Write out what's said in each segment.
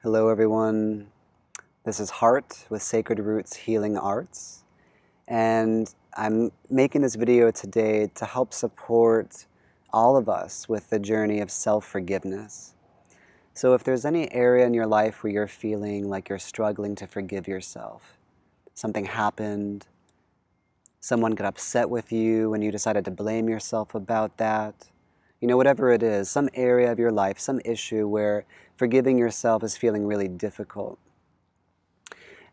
Hello everyone, this is Heart with Sacred Roots Healing Arts, and I'm making this video today to help support all of us with the journey of self-forgiveness. So if there's any area in your life where you're feeling like you're struggling to forgive yourself, something happened, someone got upset with you and you decided to blame yourself about that, whatever it is, some area of your life, some issue where forgiving yourself is feeling really difficult.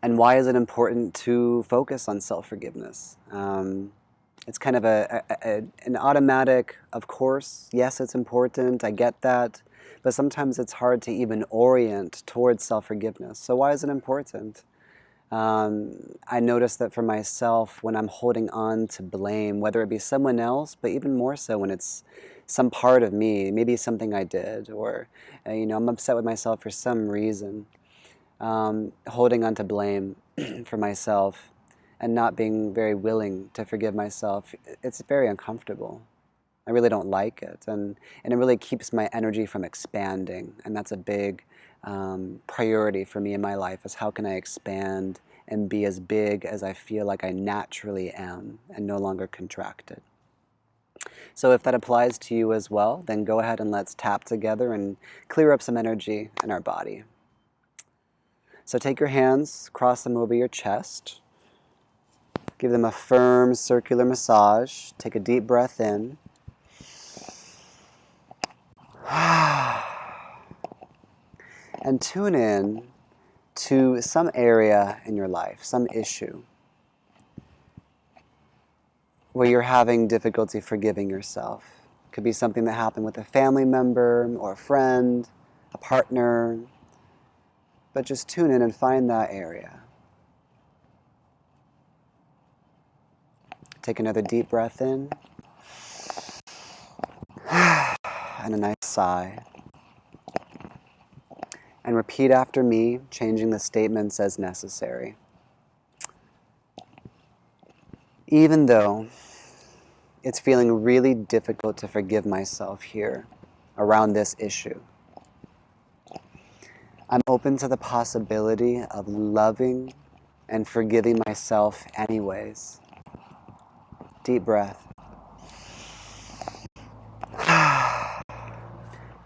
And why is it important to focus on self-forgiveness? It's kind of an automatic, of course, yes, it's important, I get that, but sometimes it's hard to even orient towards self-forgiveness. So why is it important? I notice that for myself, when I'm holding on to blame, whether it be someone else, but even more so when it's some part of me, maybe something I did, or I'm upset with myself for some reason, holding on to blame for myself and not being very willing to forgive myself, it's very uncomfortable. I really don't like it, and it really keeps my energy from expanding, and that's a big priority for me in my life, is how can I expand and be as big as I feel like I naturally am and no longer contracted. So if that applies to you as well, then go ahead and let's tap together and clear up some energy in our body. So take your hands, cross them over your chest, give them a firm circular massage, take a deep breath in. And tune in to some area in your life, some issue, where you're having difficulty forgiving yourself. It could be something that happened with a family member or a friend, a partner, but just tune in and find that area. Take another deep breath in, and a nice sigh. And repeat after me, changing the statements as necessary. Even though it's feeling really difficult to forgive myself here around this issue, I'm open to the possibility of loving and forgiving myself anyways. Deep breath.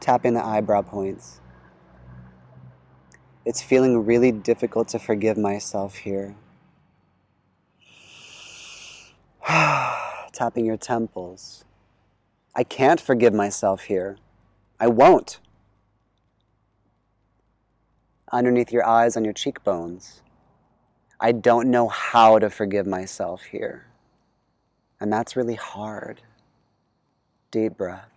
Tapping the eyebrow points. It's feeling really difficult to forgive myself here. Tapping your temples. I can't forgive myself here. I won't. Underneath your eyes, on your cheekbones. I don't know how to forgive myself here. And that's really hard. Deep breath.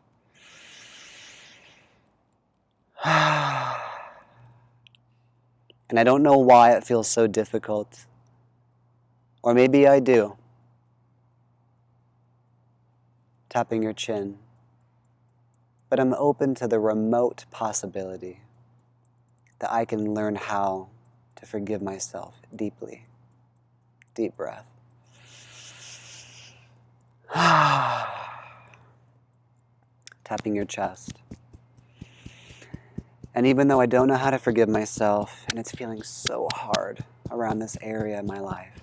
And I don't know why it feels so difficult. Or maybe I do. Tapping your chin. But I'm open to the remote possibility that I can learn how to forgive myself deeply. Deep breath. Tapping your chest. And even though I don't know how to forgive myself, and it's feeling so hard around this area in my life,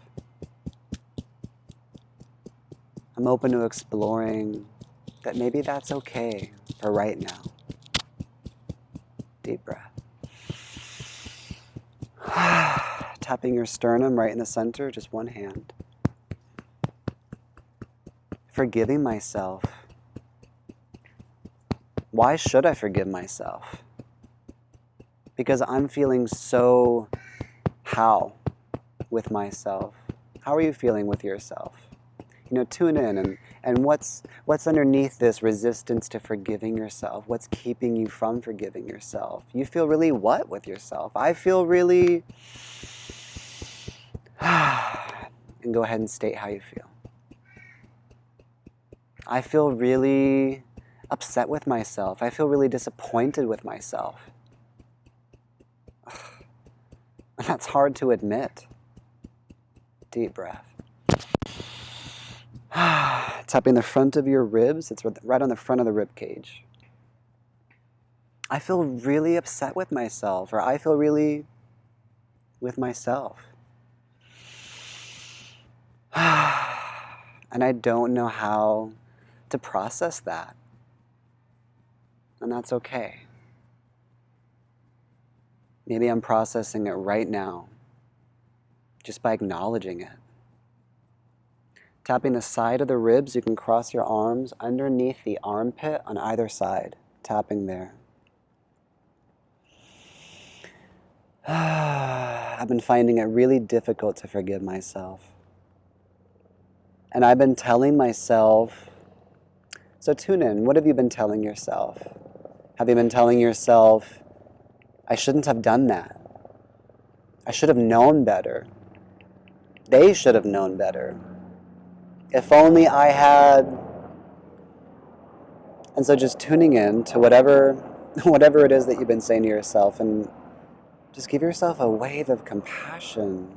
I'm open to exploring that maybe that's okay for right now. Deep breath. Tapping your sternum right in the center, just one hand. Forgiving myself. Why should I forgive myself? Because I'm feeling so how with myself. How are you feeling with yourself? Tune in and what's underneath this resistance to forgiving yourself? What's keeping you from forgiving yourself? You feel really what with yourself? I feel really... And go ahead and state how you feel. I feel really upset with myself. I feel really disappointed with myself. That's hard to admit. Deep breath. Tapping the front of your ribs. It's right on the front of the rib cage. I feel really upset with myself, or I feel really with myself. And I don't know how to process that. And that's okay. Maybe I'm processing it right now, just by acknowledging it. Tapping the side of the ribs, you can cross your arms underneath the armpit on either side, tapping there. I've been finding it really difficult to forgive myself. And I've been telling myself, so tune in, what have you been telling yourself? Have you been telling yourself, I shouldn't have done that. I should have known better. They should have known better. If only I had. And so just tuning in to whatever it is that you've been saying to yourself, and just give yourself a wave of compassion.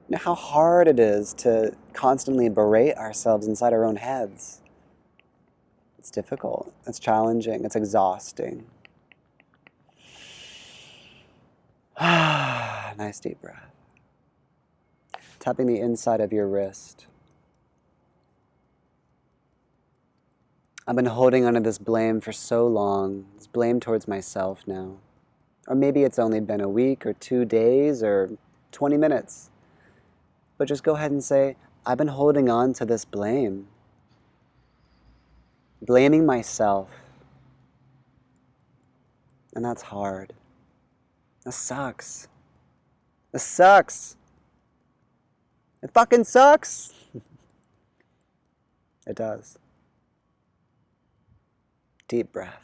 You know how hard it is to constantly berate ourselves inside our own heads. It's difficult, it's challenging, it's exhausting. Nice deep breath. Tapping the inside of your wrist. I've been holding onto this blame for so long. It's blame towards myself now. Or maybe it's only been a week or 2 days or 20 minutes. But just go ahead and say, I've been holding on to this blame. Blaming myself. And that's hard. That sucks. It sucks. It fucking sucks. It does. Deep breath.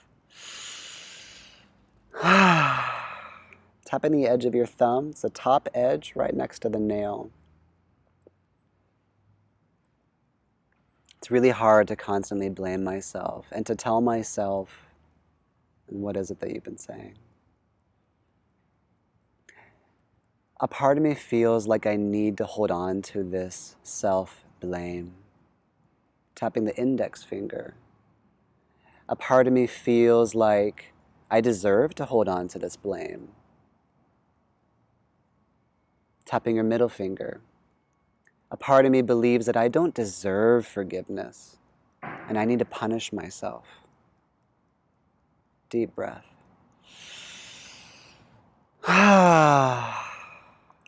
Tapping the edge of your thumb. It's the top edge right next to the nail. It's really hard to constantly blame myself and to tell myself, what is it that you've been saying? A part of me feels like I need to hold on to this self-blame. Tapping the index finger. A part of me feels like I deserve to hold on to this blame. Tapping your middle finger. A part of me believes that I don't deserve forgiveness and I need to punish myself. Deep breath.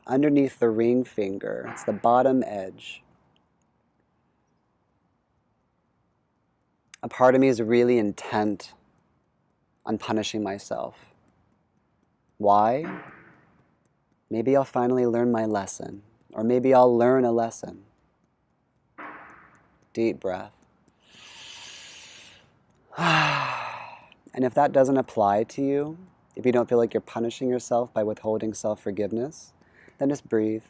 Underneath the ring finger, it's the bottom edge. A part of me is really intent on punishing myself. Why? Maybe I'll finally learn my lesson, or maybe I'll learn a lesson. Deep breath. And if that doesn't apply to you, if you don't feel like you're punishing yourself by withholding self-forgiveness, then just breathe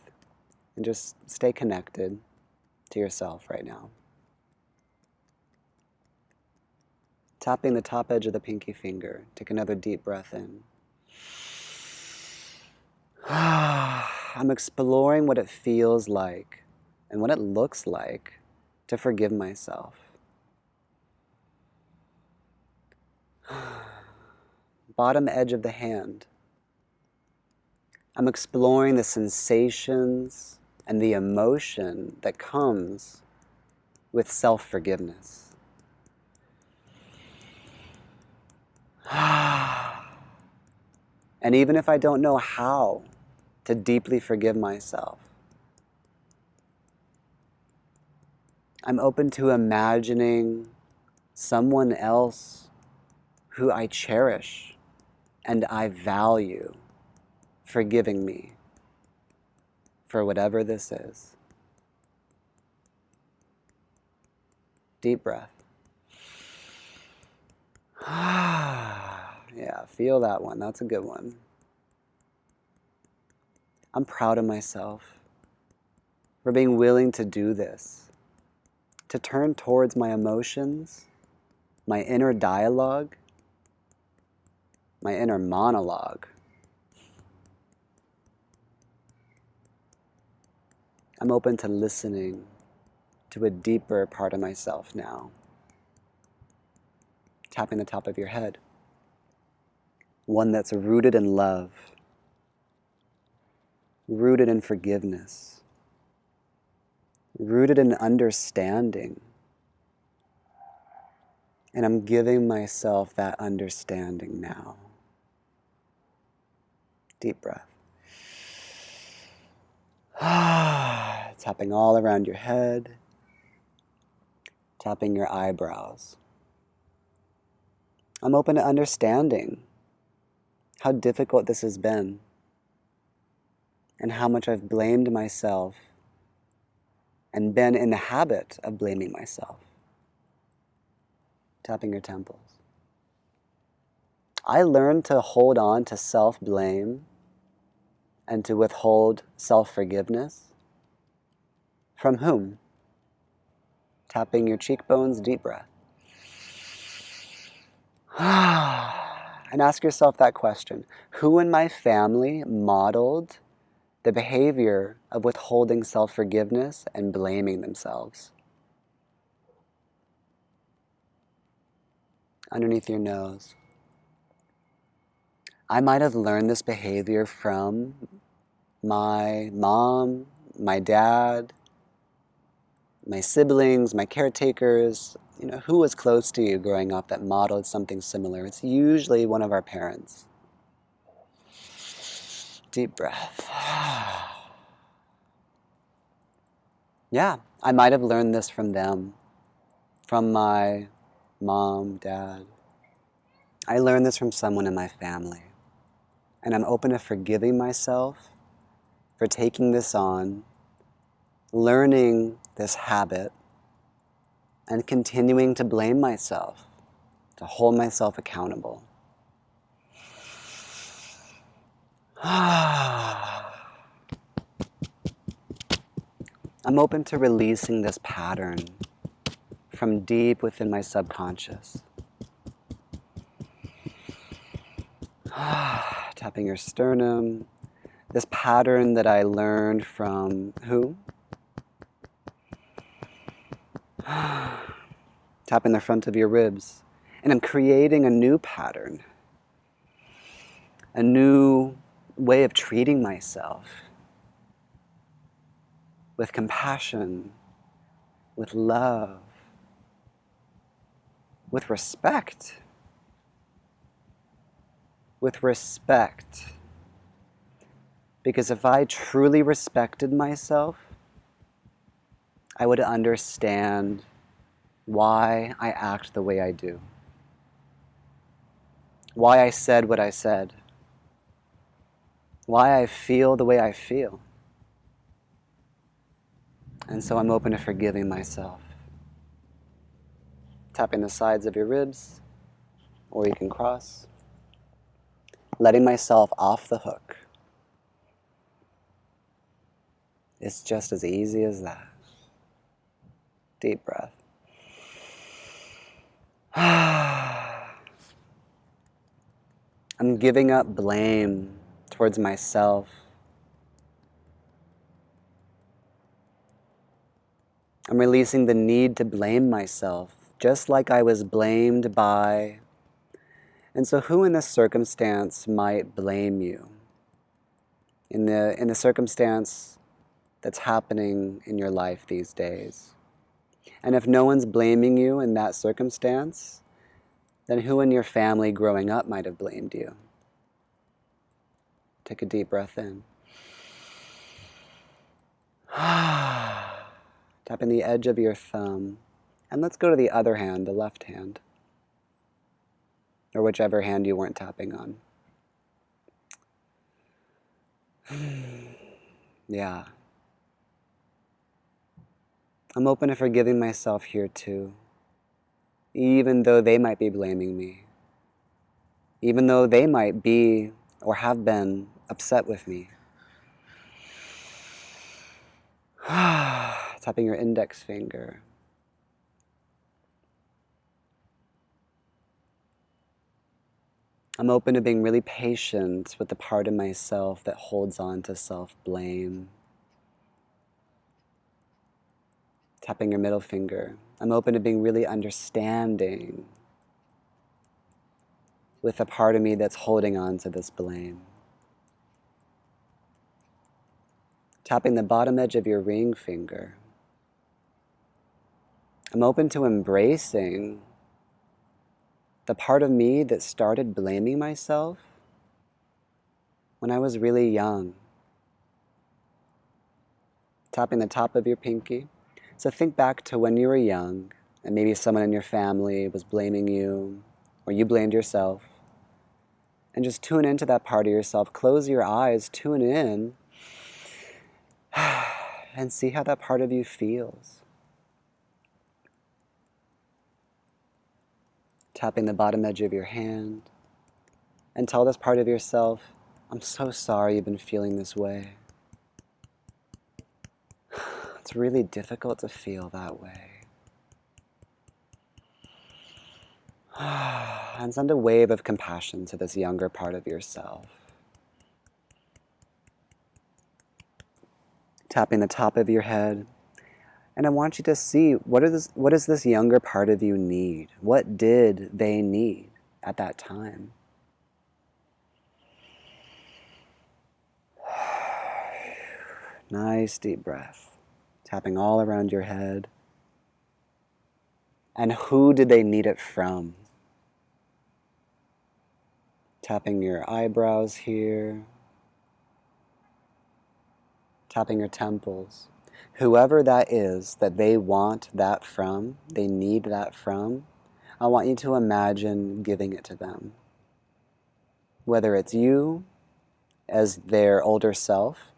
and just stay connected to yourself right now. Tapping the top edge of the pinky finger. Take another deep breath in. I'm exploring what it feels like and what it looks like to forgive myself. Bottom edge of the hand. I'm exploring the sensations and the emotion that comes with self-forgiveness. And even if I don't know how to deeply forgive myself, I'm open to imagining someone else who I cherish and I value forgiving me for whatever this is. Deep breath. Yeah, feel that one. That's a good one. I'm proud of myself for being willing to do this, to turn towards my emotions, my inner dialogue, my inner monologue. I'm open to listening to a deeper part of myself now. Tapping the top of your head. one that's rooted in love, rooted in forgiveness, rooted in understanding. And I'm giving myself that understanding now. Deep breath. Tapping all around your head, tapping your eyebrows. I'm open to understanding how difficult this has been and how much I've blamed myself and been in the habit of blaming myself. Tapping your temples. I learned to hold on to self-blame and to withhold self-forgiveness. From whom? Tapping your cheekbones, deep breath. And ask yourself that question. Who in my family modeled the behavior of withholding self-forgiveness and blaming themselves? Underneath your nose. I might have learned this behavior from my mom, my dad, my siblings, my caretakers. Who was close to you growing up that modeled something similar? It's usually one of our parents. Deep breath. Yeah, I might have learned this from them, from my mom, dad. I learned this from someone in my family. And I'm open to forgiving myself for taking this on, learning this habit, and continuing to blame myself, to hold myself accountable. I'm open to releasing this pattern from deep within my subconscious. Tapping your sternum. This pattern that I learned from who? Tapping the front of your ribs. And I'm creating a new pattern, a new way of treating myself with compassion, with love, with respect. With respect. Because if I truly respected myself, I would understand why I act the way I do. Why I said what I said. Why I feel the way I feel. And so I'm open to forgiving myself. Tapping the sides of your ribs, or you can cross. Letting myself off the hook. It's just as easy as that. Deep breath. I'm giving up blame towards myself. I'm releasing the need to blame myself, just like I was blamed by. And so who in this circumstance might blame you? In the circumstance that's happening in your life these days. And if no one's blaming you in that circumstance, then who in your family growing up might have blamed you? Take a deep breath in. Tapping the edge of your thumb. And let's go to the other hand, the left hand. Or whichever hand you weren't tapping on. Yeah. I'm open to forgiving myself here too. Even though they might be blaming me. Even though they might be or have been upset with me. Tapping your index finger. I'm open to being really patient with the part of myself that holds on to self-blame. Tapping your middle finger. I'm open to being really understanding with the part of me that's holding on to this blame. Tapping the bottom edge of your ring finger. I'm open to embracing the part of me that started blaming myself when I was really young. Tapping the top of your pinky. So think back to when you were young and maybe someone in your family was blaming you or you blamed yourself. And just tune into that part of yourself. Close your eyes, tune in, and see how that part of you feels. Tapping the bottom edge of your hand. And tell this part of yourself, I'm so sorry you've been feeling this way. It's really difficult to feel that way. And send a wave of compassion to this younger part of yourself. Tapping the top of your head. And I want you to see, what does this younger part of you need? What did they need at that time? Nice deep breath. Tapping all around your head. And who did they need it from? Tapping your eyebrows here. Tapping your temples. Whoever that is that they want that from, they need that from, I want you to imagine giving it to them. Whether it's you as their older self,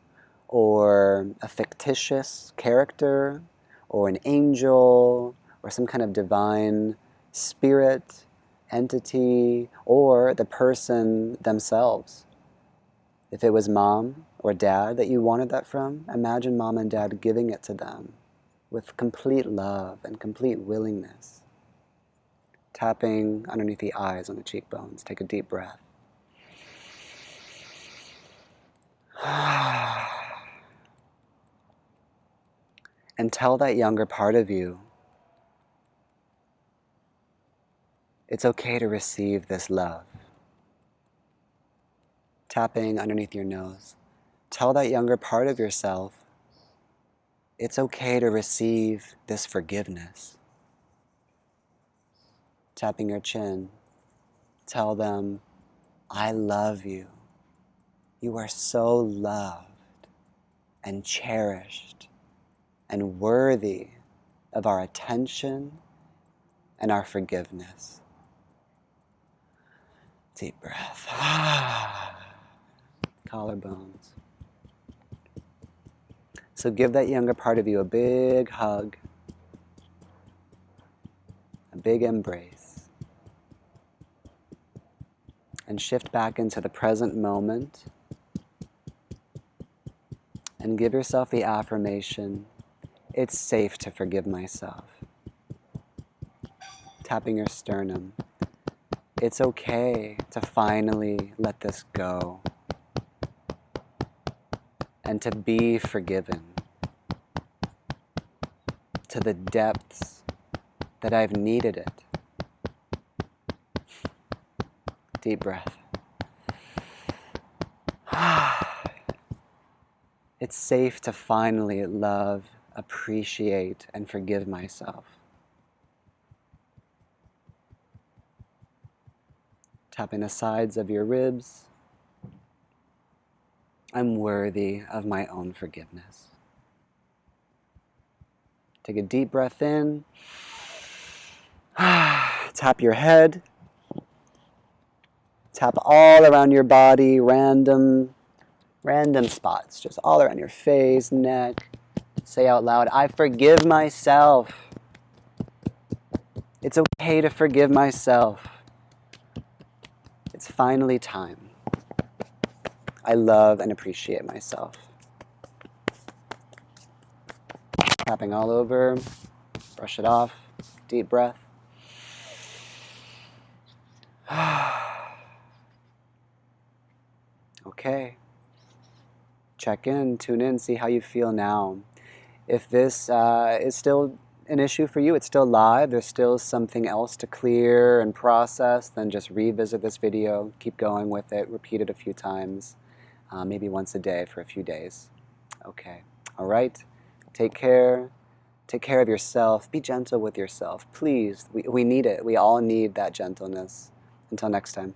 or a fictitious character, or an angel, or some kind of divine spirit, entity, or the person themselves. If it was mom or dad that you wanted that from, imagine mom and dad giving it to them with complete love and complete willingness. Tapping underneath the eyes on the cheekbones. Take a deep breath. And tell that younger part of you, it's okay to receive this love. Tapping underneath your nose. Tell that younger part of yourself, it's okay to receive this forgiveness. Tapping your chin. Tell them, I love you. You are so loved and cherished and worthy of our attention and our forgiveness. Deep breath. Collarbones. So give that younger part of you a big hug, a big embrace, and shift back into the present moment and give yourself the affirmation, it's safe to forgive myself. Tapping your sternum. It's okay to finally let this go and to be forgiven to the depths that I've needed it. Deep breath. It's safe to finally love, appreciate, and forgive myself. Tapping the sides of your ribs. I'm worthy of my own forgiveness. Take a deep breath in. Tap your head. Tap all around your body, random spots, just all around your face, neck. Say out loud, I forgive myself. It's okay to forgive myself. It's finally time. I love and appreciate myself. Tapping all over, brush it off, deep breath. Okay. Check in, tune in, see how you feel now. If this is still an issue for you, it's still live, there's still something else to clear and process, then just revisit this video, keep going with it, repeat it a few times, maybe once a day for a few days. Okay, all right, take care. Take care of yourself. Be gentle with yourself. Please, we need it. We all need that gentleness. Until next time.